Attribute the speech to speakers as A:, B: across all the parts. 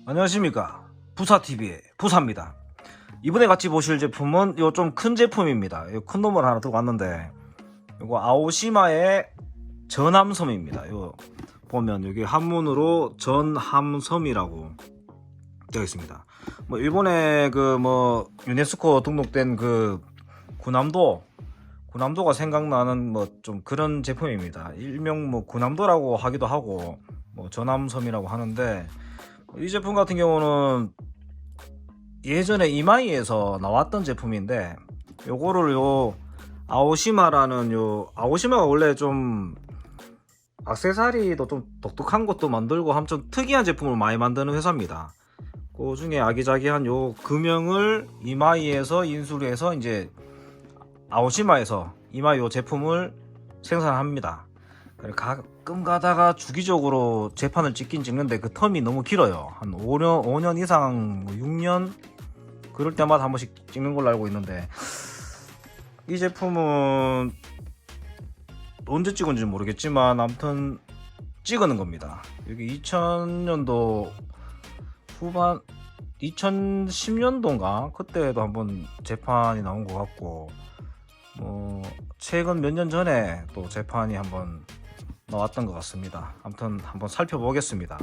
A: 안녕하십니까, 부사TV의 부사입니다. 이번에 같이 보실 제품은 요 좀 큰 제품입니다. 요 큰 놈을 하나 들고 왔는데, 요거 아오시마의 전함섬입니다. 요 보면 여기 한문으로 전함섬이라고 되어 있습니다. 뭐 일본의 그 뭐 유네스코 등록된 그 군함도가 생각나는 뭐 좀 그런 제품입니다. 일명 뭐 군함도라고 하기도 하고 뭐 전함섬이라고 하는데, 이 제품 같은 경우는 예전에 이마이에서 나왔던 제품인데, 요거를 아오시마라는 아오시마가 원래 좀 액세서리도 좀 독특한 것도 만들고 엄청 특이한 제품을 많이 만드는 회사입니다. 그 중에 아기자기한 요 금형을 이마이에서 인수를 해서 이제 아오시마에서 이마이 요 제품을 생산합니다. 가끔 가다가 주기적으로 재판을 찍긴 찍는데 그 텀이 너무 길어요. 한 5년 이상, 6년 그럴 때마다 한 번씩 찍는 걸로 알고 있는데, 이 제품은 언제 찍은지 모르겠지만 아무튼 찍은 겁니다. 여기 2000년도 후반, 2010년도인가 그때도 한번 재판이 나온 것 같고, 뭐 최근 몇 년 전에 또 재판이 한번 나왔던 것 같습니다. 아무튼 한번 살펴보겠습니다.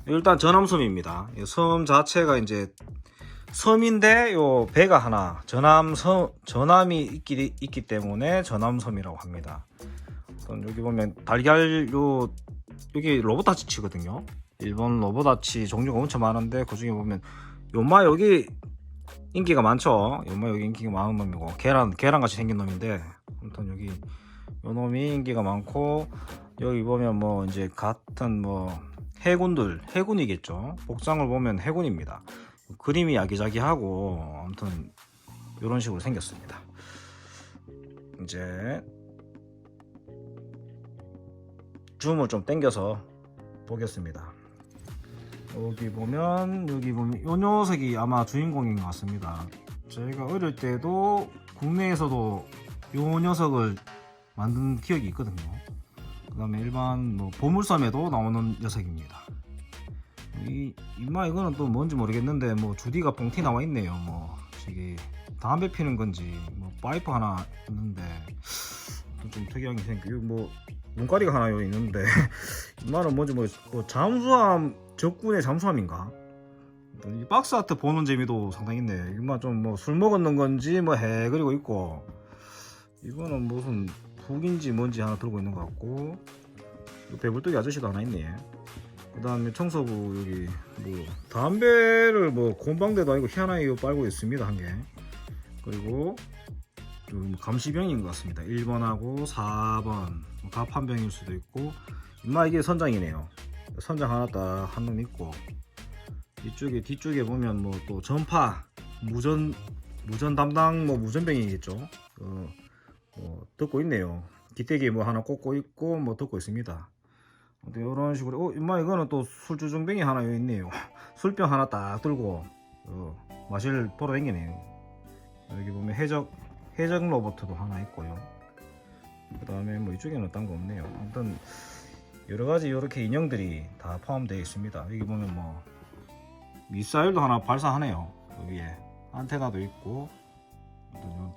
A: 일단 전함섬입니다. 섬 자체가 이제 섬인데 요 배가 하나, 전함이 있기 때문에 전함섬이라고 합니다. 여기 보면 달걀 여기 로보다치 치거든요. 일본 로보다치 종류가 엄청 많은데, 그 중에 보면 요마 여기 인기가 많죠. 요마 여기 인기가 많은 놈이고, 계란같이 생긴 놈인데, 아무튼 여기 요 놈이 인기가 많고, 여기 보면 뭐 이제 같은 뭐 해군이겠죠. 복장을 보면 해군입니다. 그림이 아기자기하고 아무튼 이런 식으로 생겼습니다. 이제 줌을 좀 당겨서 보겠습니다. 여기 보면 이 녀석이 아마 주인공인 것 같습니다. 제가 어릴 때도 국내에서도 이 녀석을 만든 기억이 있거든요. 그 다음에 일반 뭐 보물섬에도 나오는 녀석입니다. 이거는 또 뭔지 모르겠는데, 뭐 주디가 뻥튀 나와 있네요. 뭐 저기 담배 피는 건지 뭐 파이프 하나 있는데 또 좀 특이한 게 생겨. 뭐 눈가리가 하나 여기 있는데 이마는 뭔지 모르겠어. 잠수함, 적군의 잠수함인가? 이 박스 아트 보는 재미도 상당히 있네. 이마 좀 뭐 술 먹었는 건지 뭐 해 그리고 있고, 이거는 무슨 북인지 뭔지 하나 들고 있는 것 같고, 배불뚝이 아저씨도 하나 있네. 그 다음에 청소부 여기 뭐 담배를 뭐 곰방대도 아니고 희한하게 빨고 있습니다, 한 개. 그리고 좀 감시병인 것 같습니다. 1번하고 4번 갑한 병일 수도 있고, 인마 이게 선장이네요. 선장 하나 딱 한 놈 있고, 뒤쪽에 보면 뭐 또 전파 무전 담당 뭐 무전병이겠죠. 뭐 듣고 있네요. 기대기 뭐 하나 꽂고 있고 뭐 듣고 있습니다. 이런 식으로. 임마 이거는 또 술주정병이 하나 여기 있네요. 술병 하나 딱 들고 마실 돌아다니네요. 여기 보면 해적 로봇도 하나 있고요. 그 다음에 뭐 이쪽에는 딴 거 없네요. 아무튼 여러가지 이렇게 인형들이 다 포함되어 있습니다. 여기 보면 뭐 미사일도 하나 발사하네요. 여기에 안테나도 있고,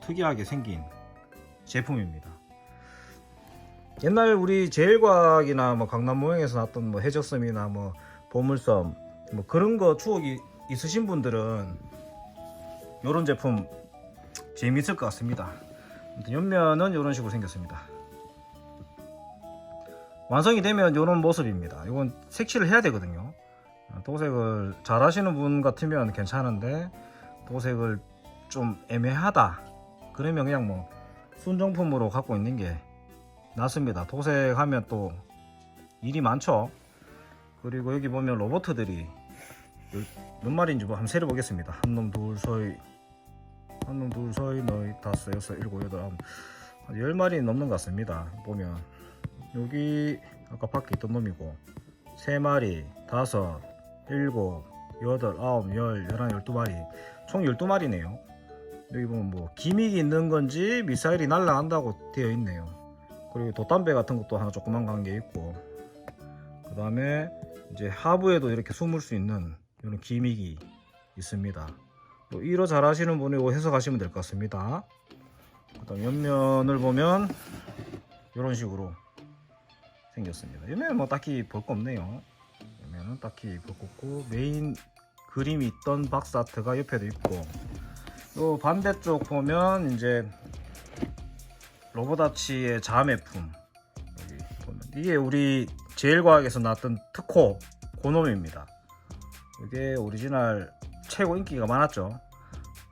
A: 특이하게 생긴 제품입니다. 옛날 우리 제일과학이나 뭐 강남모형에서 나왔던 뭐 해적섬이나 뭐 보물섬 뭐 그런 거 추억이 있으신 분들은 이런 제품 재미있을 것 같습니다. 옆면은 이런 식으로 생겼습니다. 완성이 되면 이런 모습입니다. 이건 색칠을 해야 되거든요. 도색을 잘 하시는 분 같으면 괜찮은데, 도색을 좀 애매하다 그러면 그냥 뭐 순정품으로 갖고 있는 게 낫습니다. 도색하면 또 일이 많죠. 그리고 여기 보면 로봇들이 몇 마리인지 뭐 한번 세려 보겠습니다. 한 놈, 둘, 셋, 넷, 다섯, 여섯, 일곱, 여덟, 아홉, 10마리 넘는 것 같습니다. 보면 여기 아까 밖에 있던 놈이고, 3마리, 5, 7, 8, 9, 10, 11, 12마리 총 12마리네요. 여기 보면 뭐 기믹이 있는 건지 미사일이 날아간다고 되어 있네요. 그리고 돛담배 같은 것도 하나 조그만 간 게 있고, 그 다음에 이제 하부에도 이렇게 숨을 수 있는 이런 기믹이 있습니다. 뭐 일어 잘 하시는 분이 이거 해석하시면 될 것 같습니다. 그 다음 옆면을 보면 이런 식으로 생겼습니다. 옆면은 뭐 딱히 볼 거 없네요. 옆면은 딱히 볼 거 없고, 메인 그림이 있던 박스 아트가 옆에도 있고, 또 반대쪽 보면 이제 로보다치의 자매품, 여기 보면 이게 우리 제일과학에서 나왔던 특호 고놈입니다. 이게 오리지널 최고 인기가 많았죠.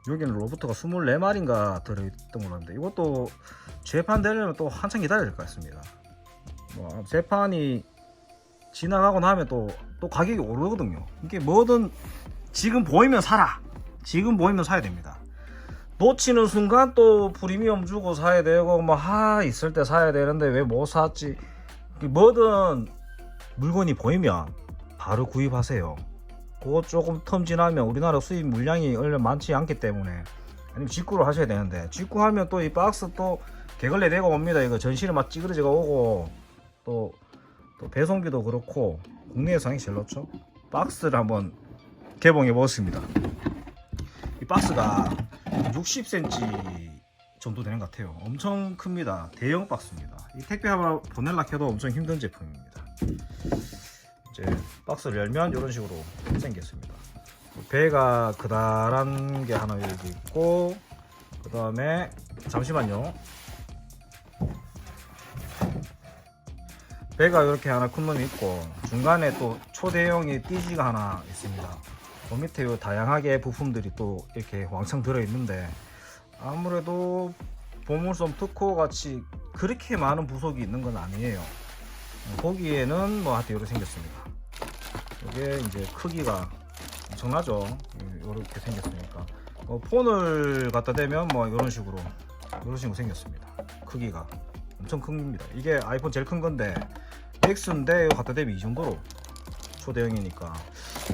A: 여기는 로봇가 24마리인가 들어있던 걸로 합니다. 이것도 재판되려면 또 한참 기다려야 될 것 같습니다. 뭐 재판이 지나가고 나면 또 가격이 오르거든요. 이게 뭐든 지금 보이면 사라. 지금 보이면 사야 됩니다. 놓치는 순간 또 프리미엄 주고 사야 되고 뭐 있을 때 사야 되는데 왜 못 샀지. 뭐든 물건이 보이면 바로 구입하세요. 그거 조금 텀 지나면 우리나라 수입 물량이 얼마 많지 않기 때문에, 아니면 직구를 하셔야 되는데, 직구하면 또 이 박스 또 개걸레 되고 옵니다. 이거 전실이 막 찌그러지가 오고, 또 배송비도 그렇고 국내에서 하기 제일 좋죠. 박스를 한번 개봉해 보겠습니다. 이 박스가 60cm 정도 되는 것 같아요. 엄청 큽니다. 대형 박스입니다. 이 택배 하나 보내려 해도 엄청 힘든 제품입니다. 이제 박스를 열면 이런 식으로 생겼습니다. 배가 그다란 게 하나 여기 있고, 그 다음에 잠시만요. 배가 이렇게 하나 큰 놈이 있고, 중간에 또 초대형의 띠지가 하나 있습니다. 그 밑에 요 다양하게 부품들이 또 이렇게 왕창 들어있는데, 아무래도 보물섬 특호 같이 그렇게 많은 부속이 있는 건 아니에요. 보기에는 뭐 하여튼 이렇게 생겼습니다. 이게 이제 크기가 엄청나죠. 이렇게 생겼으니까 폰을 갖다 대면 뭐 이런 식으로 생겼습니다. 크기가 엄청 큽니다. 이게 아이폰 제일 큰 건데 X인데 갖다 대면 이 정도로 초대형이니까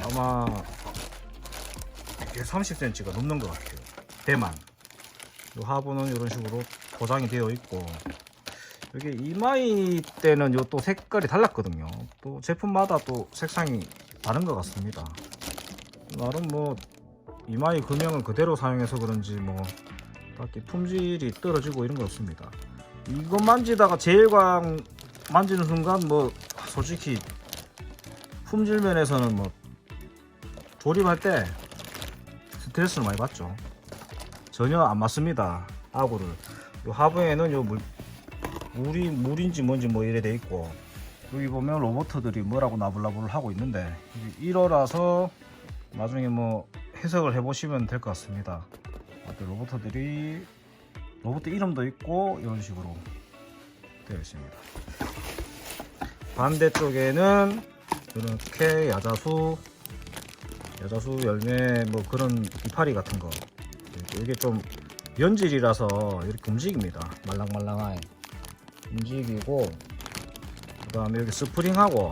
A: 아마 이게 30cm가 넘는 것 같아요. 대만. 이 하부는 이런 식으로 포장이 되어 있고, 여기 이마이 때는 요 또 색깔이 달랐거든요. 또 제품마다 또 색상이 다른 것 같습니다. 나름 뭐 이마이 금형을 그대로 사용해서 그런지 뭐 딱히 품질이 떨어지고 이런 거 없습니다. 이거 만지다가 제일광 만지는 순간 뭐 솔직히 품질 면에서는 뭐 조립할 때 스트레스를 많이 받죠. 전혀 안 맞습니다. 아구를. 요 하부에는 요 물인지 뭔지 뭐 이래 돼 있고, 여기 보면 로봇들이 뭐라고 나불나불 하고 있는데 1호라서 나중에 뭐 해석을 해보시면 될 것 같습니다. 로봇 이름도 있고 이런 식으로 되어 있습니다. 반대쪽에는 이렇게 야자수 열매 뭐 그런 이파리 같은 거, 이게 좀 연질이라서 이렇게 움직입니다. 말랑말랑하게 움직이고, 그 다음에 여기 스프링하고,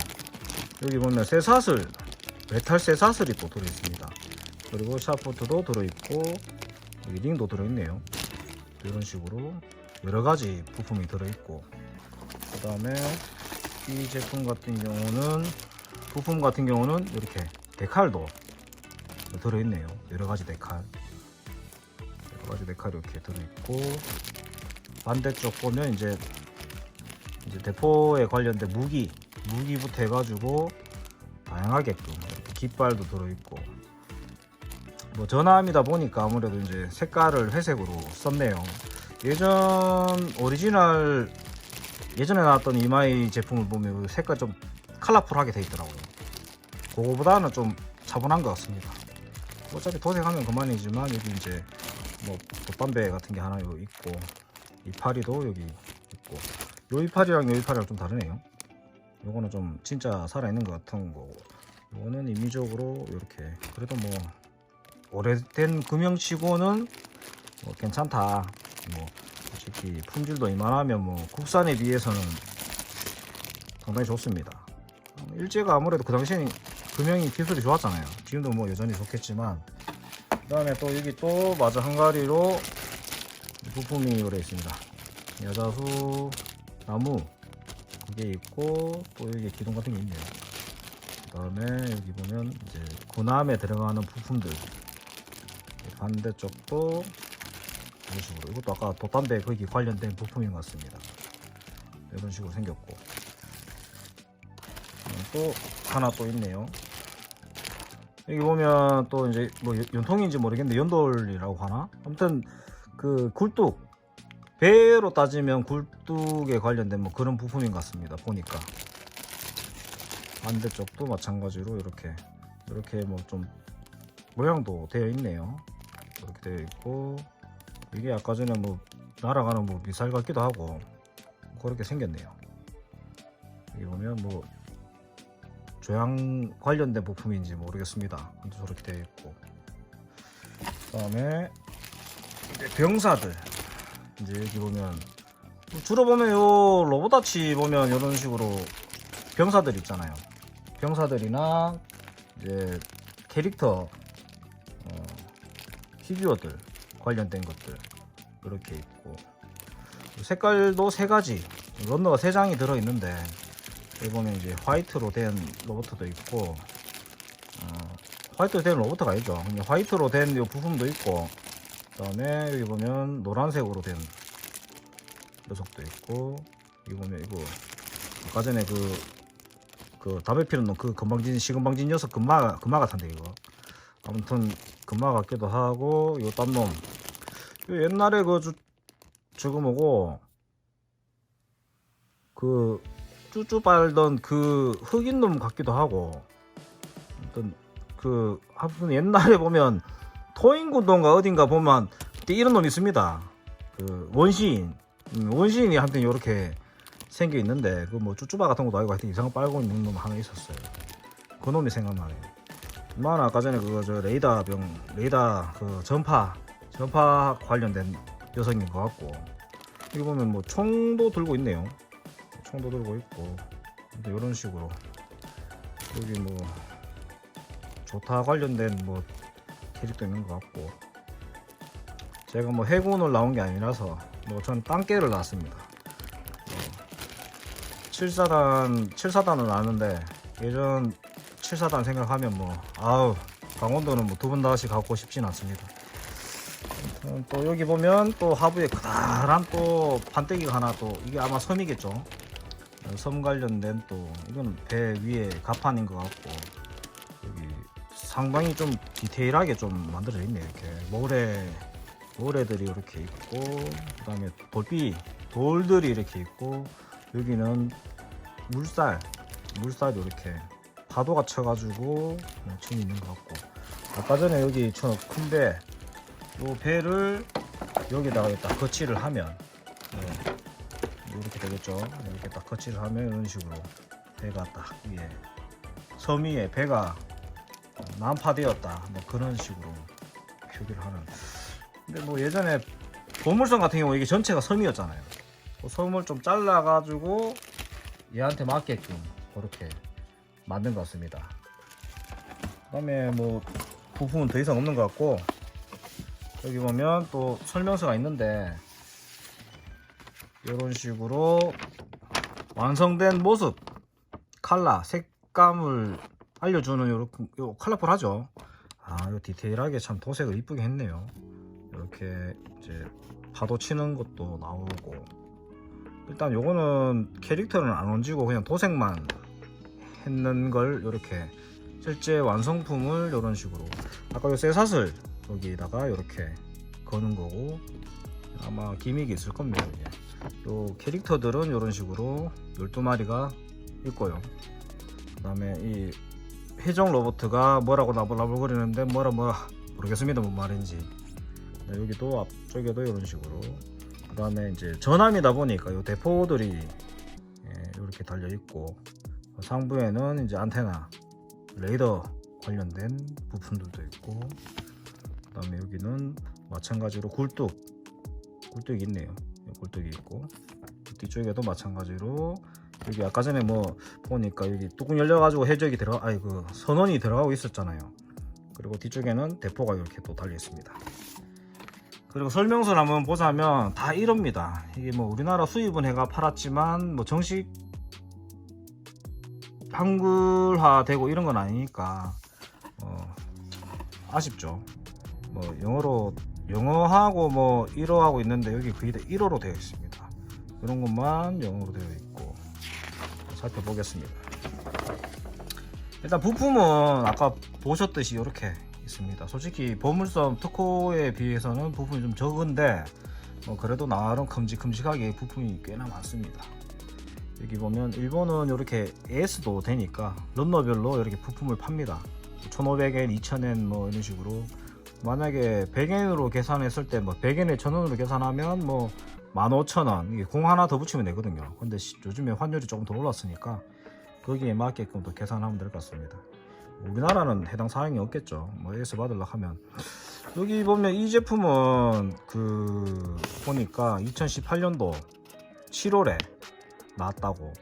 A: 여기 보면 쇠사슬, 메탈 쇠사슬이 또 들어있습니다. 그리고 샤프트도 들어있고, 여기 링도 들어있네요. 이런 식으로 여러가지 부품이 들어있고, 그 다음에 이 제품 같은 경우는 이렇게 데칼도 들어있네요. 여러가지 데칼이 이렇게 들어있고, 반대쪽 보면 이제 대포에 관련된 무기부터 해가지고 다양하게끔 이렇게 깃발도 들어있고, 뭐 전함이다 보니까 아무래도 이제 색깔을 회색으로 썼네요. 예전에 나왔던 이마이 제품을 보면 색깔 좀 컬러풀하게 돼 있더라고요. 그거보다는 좀 차분한 것 같습니다. 어차피 도색하면 그만이지만, 여기 이제 뭐 돛담배 같은 게 하나 있고, 이파리도 여기 있고, 요 이파리랑 좀 다르네요. 요거는 좀 진짜 살아있는 것 같은 거고, 요거는 임의적으로 이렇게, 그래도 뭐 오래된 금형치고는 뭐 괜찮다. 뭐 솔직히 품질도 이만하면 뭐 국산에 비해서는 상당히 좋습니다. 일제가 아무래도 그 당시에는 금형이 기술이 좋았잖아요. 지금도 뭐 여전히 좋겠지만, 그 다음에 또 여기 또 마저 한가리로 부품이 오래 있습니다. 야자수 나무 그게 있고 또 여기 기둥 같은 게 있네요. 그 다음에 여기 보면 이제 군함에 들어가는 부품들, 반대쪽도 이런 식으로, 이것도 아까 돛담배 거기 관련된 부품인 것 같습니다. 이런 식으로 생겼고, 또 하나 또 있네요. 여기 보면 또 이제 뭐 연통인지 모르겠는데 연돌이라고 하나? 아무튼 그 굴뚝, 배로 따지면 굴뚝에 관련된 뭐 그런 부품인 것 같습니다. 보니까 반대쪽도 마찬가지로 이렇게 뭐 좀 모양도 되어 있네요. 이렇게 되어 있고, 이게 아까 전에 뭐 날아가는 뭐 미사일 같기도 하고 그렇게 생겼네요. 여기 보면 뭐 조향 관련된 부품인지 모르겠습니다. 저렇게 되어 있고, 그 다음에 병사들, 이제 여기 보면 주로 보면 요 로보다치 보면 이런 식으로 병사들 있잖아요. 병사들이나 이제 캐릭터 피규어들 관련된 것들 이렇게 있고, 색깔도 세 가지, 런너가 세 장이 들어 있는데, 여기 보면 이제 화이트로 된 로봇도 있고, 화이트로 된 로봇가 아니죠. 그냥 화이트로 된 이 부품도 있고, 그 다음에 여기 보면 노란색으로 된 녀석도 있고, 여기 보면 이거 아까 전에 그 담배 피는 놈, 그 시금방진 녀석 금마 같은데 이거. 아무튼 금마 같기도 하고, 요 딴 놈, 옛날에 저거 뭐고, 그 쭈쭈 빨던 그 흑인 놈 같기도 하고, 아무튼 옛날에 보면 토인군동가 어딘가 보면 이런 놈이 있습니다. 그 원시인이 한편 이렇게 생겨 있는데, 그 뭐 쭈쭈바 같은 것도 아니고 하여튼 이상한 빨고 있는 놈 하나 있었어요. 그 놈이 생각나네. 만 아까 전에 저 레이더 그 전파 관련된 녀석인 것 같고, 여기 보면 뭐 총도 들고 있네요. 총도 들고 있고, 이런 식으로 여기 뭐 조타 관련된 뭐 캐릭터 있는 것 같고, 제가 뭐 해군을 나온 게 아니라서 뭐 전 땅깨를 나왔습니다. 7사단은 아는데, 예전 7사단 생각하면 뭐 강원도는 뭐 두 번 다시 가고 싶진 않습니다. 또 여기 보면 또 하부에 커다란 또 판때기가 하나, 또 이게 아마 섬이겠죠. 섬 관련된, 또 이건 배 위에 갑판인 것 같고, 여기 상당히 좀 디테일하게 좀 만들어져 있네요. 이렇게 모래들이 이렇게 있고, 그 다음에 돌들이 이렇게 있고, 여기는 물살도 이렇게 파도가 쳐가지고 층이 있는 것 같고, 아까 전에 여기 저 큰 요 배를 여기다가 딱 거치를 하면 이렇게 되겠죠. 이렇게 딱 거치를 하면 이런 식으로 배가 딱 위에, 섬 위에 배가 난파되었다, 뭐 그런 식으로 표기를 하는. 근데 뭐 예전에 보물섬 같은 경우 이게 전체가 섬이었잖아요. 그 섬을 좀 잘라 가지고 얘한테 맞게끔 그렇게 만든 것 같습니다. 그 다음에 뭐 부품은 더 이상 없는 것 같고, 여기 보면 또 설명서가 있는데, 이런 식으로 완성된 모습, 색감을 알려주는 요 컬러풀하죠. 요 디테일하게 참 도색을 이쁘게 했네요. 이렇게 이제 파도 치는 것도 나오고, 일단 요거는 캐릭터는 안 얹고 그냥 도색만 했는 걸 이렇게 실제 완성품을 이런 식으로, 아까 요 쇠사슬 여기다가 이렇게 거는 거고, 아마 기믹이 있을 겁니다. 요 캐릭터들은 이런 식으로 12마리가 있고요. 그 다음에 이 회전 로봇가 뭐라고 나불나불거리는데 뭐라 모르겠습니다, 뭔 말인지. 여기도 앞쪽에도 이런 식으로, 그 다음에 이제 전함이다 보니까 요 대포들이 이렇게 달려 있고, 상부에는 이제 안테나, 레이더 관련된 부품들도 있고, 그 다음에 여기는 마찬가지로 굴뚝이 있네요. 굴뚝이 있고, 뒤쪽에도 마찬가지로 여기 아까 전에 뭐 보니까 여기 뚜껑 열려가지고 해적이 선원이 들어가고 있었잖아요. 그리고 뒤쪽에는 대포가 이렇게 또 달려 있습니다. 그리고 설명서를 한번 보자면 다 이럽니다. 이게 뭐 우리나라 수입은 해가 팔았지만 뭐 정식 한글화 되고 이런 건 아니니까 아쉽죠. 뭐 영어하고 뭐 1어하고 있는데 여기 거의 다 1어로 되어 있습니다. 이런 것만 영어로 되어 있고 살펴보겠습니다. 일단 부품은 아까 보셨듯이 이렇게 있습니다. 솔직히 보물섬 특호에 비해서는 부품이 좀 적은데 그래도 나름 큼직큼직하게 부품이 꽤나 많습니다. 여기 보면 일본은 이렇게 AS도 되니까 런너별로 이렇게 부품을 팝니다. 1,500엔, 2,000엔 뭐 이런 식으로. 만약에 100엔으로 계산했을 때 뭐 100엔에 1,000원으로 계산하면 뭐 15,000원, 이게 공 하나 더 붙이면 되거든요. 근데 요즘에 환율이 조금 더 올랐으니까 거기에 맞게끔 또 계산하면 될 것 같습니다. 우리나라는 해당 사항이 없겠죠. 뭐 AS 받으려고 하면. 여기 보면 이 제품은 보니까 2018년도 7월에 나왔다고.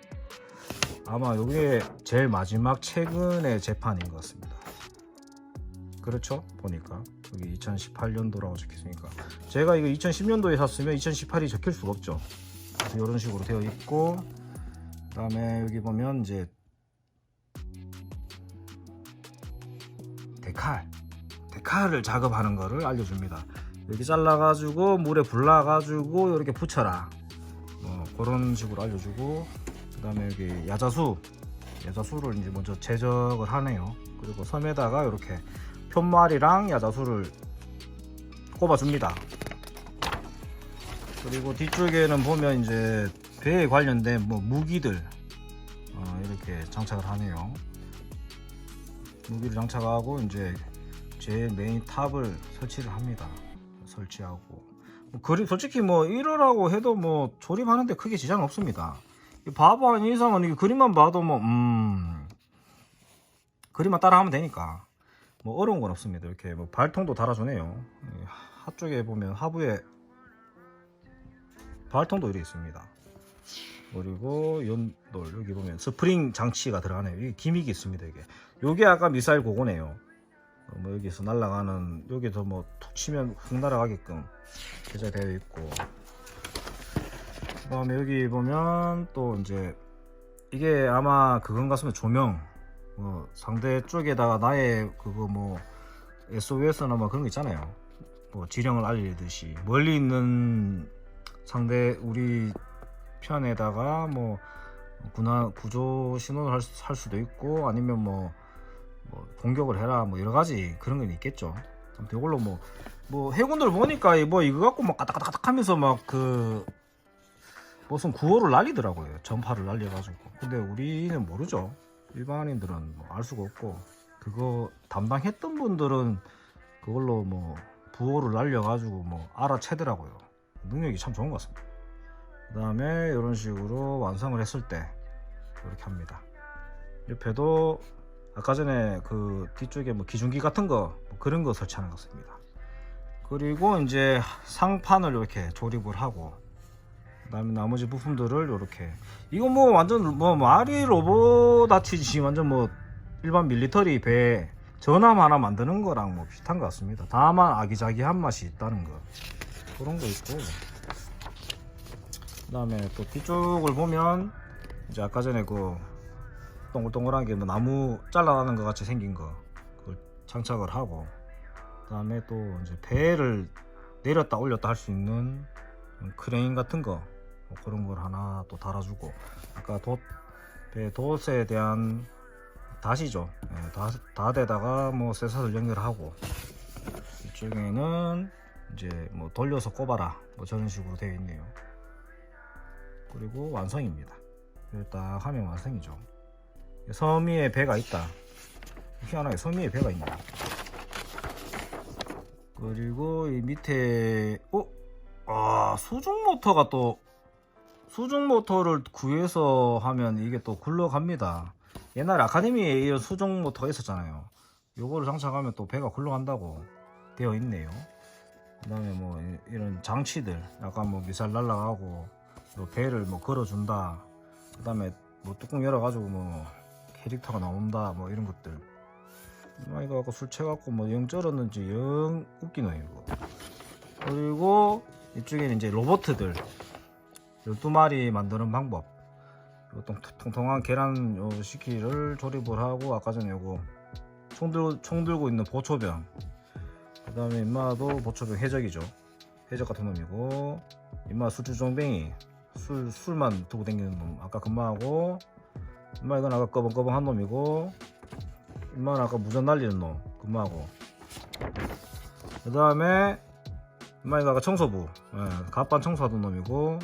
A: 아마 이게 제일 마지막 최근의 재판인 것 같습니다. 그렇죠? 보니까 여기 2018년도라고 적혀있으니까 제가 이거 2010년도에 샀으면 2018이 적힐 수가 없죠. 그래서 이런 식으로 되어 있고, 그 다음에 여기 보면 이제 데칼을 작업하는 거를 알려줍니다. 여기 잘라가지고 물에 불라가지고 이렇게 붙여라, 그런 식으로 알려주고, 그 다음에 여기 야자수를 이제 먼저 제적을 하네요. 그리고 섬에다가 이렇게 편말이랑 야자수를 꼽아줍니다. 그리고 뒤쪽에는 보면 이제 배에 관련된 뭐 무기들 이렇게 장착을 하네요. 무기를 장착하고 이제 제 메인 탑을 설치를 합니다. 설치하고 솔직히 뭐 1호라고 해도 뭐 조립하는데 크게 지장 없습니다. 바보 아닌 이상은 이 그림만 봐도 뭐 그림만 따라하면 되니까 뭐 어려운 건 없습니다. 이렇게 뭐 발통도 달아주네요. 하쪽에 보면 하부에 발통도 이렇게 있습니다. 그리고 연돌 여기 보면 스프링 장치가 들어가네요. 이게 기믹이 있습니다. 요게 아까 미사일 고거네요. 뭐 여기서 날아가는, 여기서 뭐 툭 치면 훅 날아가게끔 제작되어 있고, 그 다음에 여기 보면 또 이제 이게 아마 그건 같습니다. 조명, 상대 쪽에다가 나의 그거 뭐 SOS나 뭐 그런 거 있잖아요. 뭐 지령을 알리듯이 멀리 있는 상대 우리 편에다가 뭐 구조 신호를 할 수도 있고, 아니면 뭐 공격을 해라, 뭐 여러 가지 그런 건 있겠죠. 아무튼 이걸로 뭐 해군들 보니까 뭐 이거 갖고 막 까딱까딱 하면서 막 무슨 구호를 날리더라고요. 전파를 날려가지고. 근데 우리는 모르죠. 일반인들은 뭐 알 수가 없고, 그거 담당했던 분들은 그걸로 뭐 부호를 날려가지고 뭐 알아채더라고요. 능력이 참 좋은 것 같습니다. 그 다음에 이런 식으로 완성을 했을 때 이렇게 합니다. 옆에도 아까 전에 그 뒤쪽에 뭐 기중기 같은 거 뭐 그런 거 설치하는 것 같습니다. 그리고 이제 상판을 이렇게 조립을 하고, 그 다음에 나머지 부품들을 이렇게, 이거 뭐 완전 뭐 말이 로봇 아치지 완전 뭐 일반 밀리터리 배 전함 하나 만드는 거랑 뭐 비슷한 것 같습니다. 다만 아기자기한 맛이 있다는 거, 그런 거 있고, 그 다음에 또 뒤쪽을 보면 이제 아까 전에 그 동글동글한 게 뭐 나무 잘라나는 것 같이 생긴 거, 그걸 장착을 하고, 그 다음에 또 이제 배를 내렸다 올렸다 할 수 있는 크레인 같은 거, 뭐 그런 걸 하나 또 달아주고, 아까 배 돛에 대한 닷이죠. 닷에다가 뭐 쇠사슬 연결하고, 이쪽에는 이제 뭐 돌려서 꼽아라, 뭐 저런 식으로 되어 있네요. 그리고 완성입니다. 딱 하면 완성이죠. 섬 위에 배가 있다. 희한하게 섬 위에 배가 있네요. 그리고 이 밑에 수중 모터가 또, 수중 모터를 구해서 하면 이게 또 굴러갑니다. 옛날에 아카데미에 이런 수중 모터가 있었잖아요. 요거를 장착하면 또 배가 굴러간다고 되어 있네요. 그 다음에 뭐 이런 장치들, 약간 뭐 미사일 날라가고 또 배를 뭐 걸어준다, 그 다음에 뭐 뚜껑 열어가지고 뭐 캐릭터가 나온다, 뭐 이런 것들. 이거 아까 술 취해갖고 뭐 영 쩔었는지 영 웃기노 이거. 그리고 이쪽에는 이제 로봇들 12마리 만드는 방법. 요 통통한 계란 요 시키를 조립을 하고, 아까 전에 요거 총 들고 있는 보초병, 그 다음에 임마도 보초병 해적이죠. 해적 같은 놈이고, 임마 술주정뱅이 술만 두고 다니는 놈 아까 금마하고, 임마 이건 아까 꺼벙꺼벙한 놈이고, 임마는 아까 무전 날리는 놈 금마하고, 그 다음에 임마 이거 아까 청소부, 갑반 청소하던 놈이고,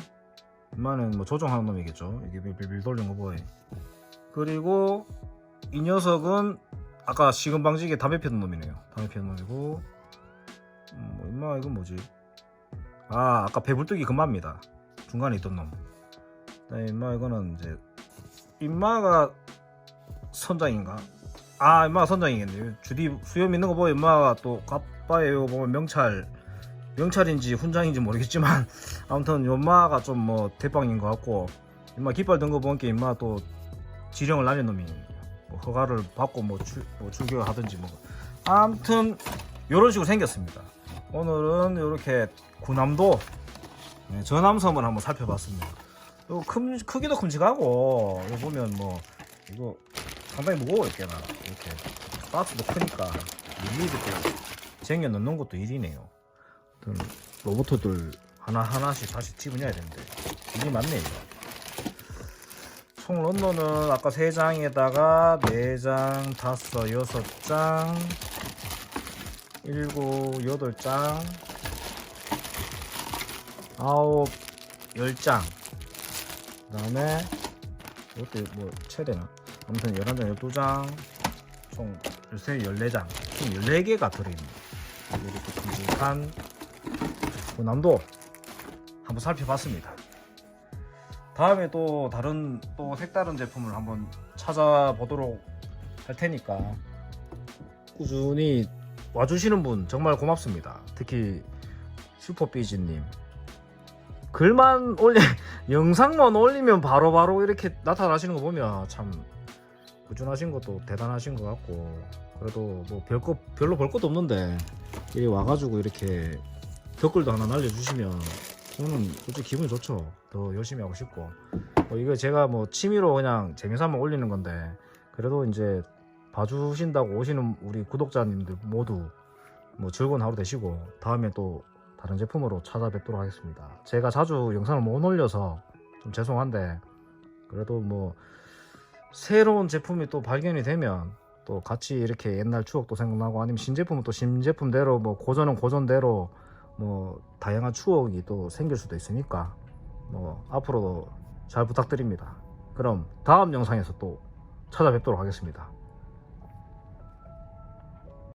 A: 임마는 뭐 조종하는 놈이겠죠. 이게 빌빌 돌리는 거 보여. 그리고 이 녀석은 아까 시금방지게 담배 피는 놈이네요. 담배 피는 놈이고, 뭐 임마 이건 뭐지? 아, 아까 배불뚝이 금마입니다. 중간에 있던 놈. 그다음에 임마 이거는 이제 임마가 선장인가? 아, 임마가 선장이겠네. 주디 수염 있는 거 보면 임마가 또 갑바에요. 보면 명찰인지 훈장인지 모르겠지만 아무튼 임마가 좀 뭐 대빵인 것 같고, 임마 깃발 든 거 보니까 임마 또 지령을 날린 놈이 뭐 허가를 받고 뭐 출격을 하든지 뭐 아무튼 요런 식으로 생겼습니다. 오늘은 이렇게 구남도 전함섬을 한번 살펴봤습니다. 요 크기도 큼직하고, 이거 보면 뭐 이거 상당히 무거워 있게나 이렇게 박스도 크니까 일일이 또 쟁여 넣는 것도 일이네요. 로봇들 하나하나씩 다시 집어넣어야 되는데 일이 많네 이거. 총 런너는 아까 3장에다가 4장, 5, 6장, 7, 8장, 9, 10장. 그 다음에 이것도 뭐 채되나? 아무튼 11장, 12장, 총 13, 14장, 총 14개가 들어있네요. 이렇게 큼직한 구남도 한번 살펴봤습니다. 다음에 또 다른 또 색다른 제품을 한번 찾아보도록 할 테니까 꾸준히 와주시는 분 정말 고맙습니다. 특히 슈퍼비지님 글만 영상만 올리면 바로바로 이렇게 나타나시는 거 보면 참 꾸준하신 것도 대단하신 것 같고, 그래도 뭐 별로 볼 것도 없는데 이리 와가지고 이렇게 댓글도 하나 날려주시면 저는 솔직히 기분이 좋죠. 더 열심히 하고 싶고, 이거 제가 뭐 취미로 그냥 재미삼아 올리는 건데, 그래도 이제 봐주신다고 오시는 우리 구독자님들 모두 뭐 즐거운 하루 되시고, 다음에 또 다른 제품으로 찾아뵙도록 하겠습니다. 제가 자주 영상을 못 올려서 좀 죄송한데, 그래도 뭐 새로운 제품이 또 발견이 되면 또 같이 이렇게 옛날 추억도 생각나고, 아니면 신제품은 또 신제품대로, 뭐 고전은 고전대로 뭐 다양한 추억이 또 생길 수도 있으니까 뭐 앞으로도 잘 부탁드립니다. 그럼 다음 영상에서 또 찾아뵙도록 하겠습니다.